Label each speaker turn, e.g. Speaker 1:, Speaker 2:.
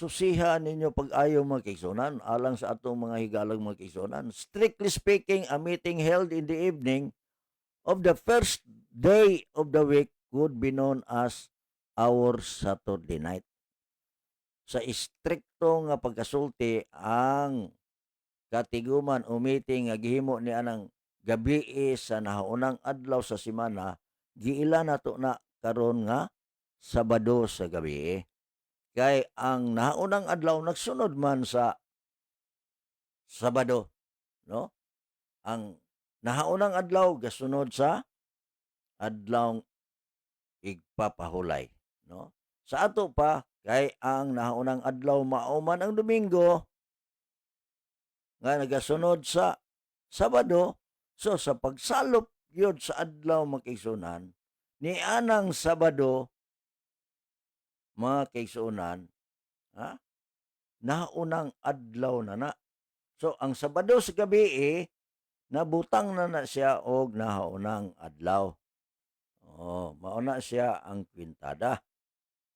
Speaker 1: susihan ninyo pag-ayaw mga kaigsunan alang sa atong mga higalang mga kaigsunan. Strictly speaking, a meeting held in the evening of the first day of the week would be known as our Saturday night. Sa istrikto nga pagkasulti ang katiguman o meeting nga gihimo ni anang gabii sa nahaunang adlaw sa semana giila nato na karon nga Sabado sa gabii. Kay ang nahaunang adlaw nagsunod man sa Sabado, no? Ang nahaunang adlaw gasunod sa adlawng igpapahulay, no? Sa ato pa kay ang nahaunang adlaw mao man ang Domingo nga nagasunod sa Sabado. So sa pagsalop yun sa adlaw mga kaigsunan, ni anang Sabado mga kaigsunan, ha? Nahaunang adlaw na na. So ang Sabado sa gabii nabutang na siya og nahaunang adlaw. Oh, mao na siya ang kwintada.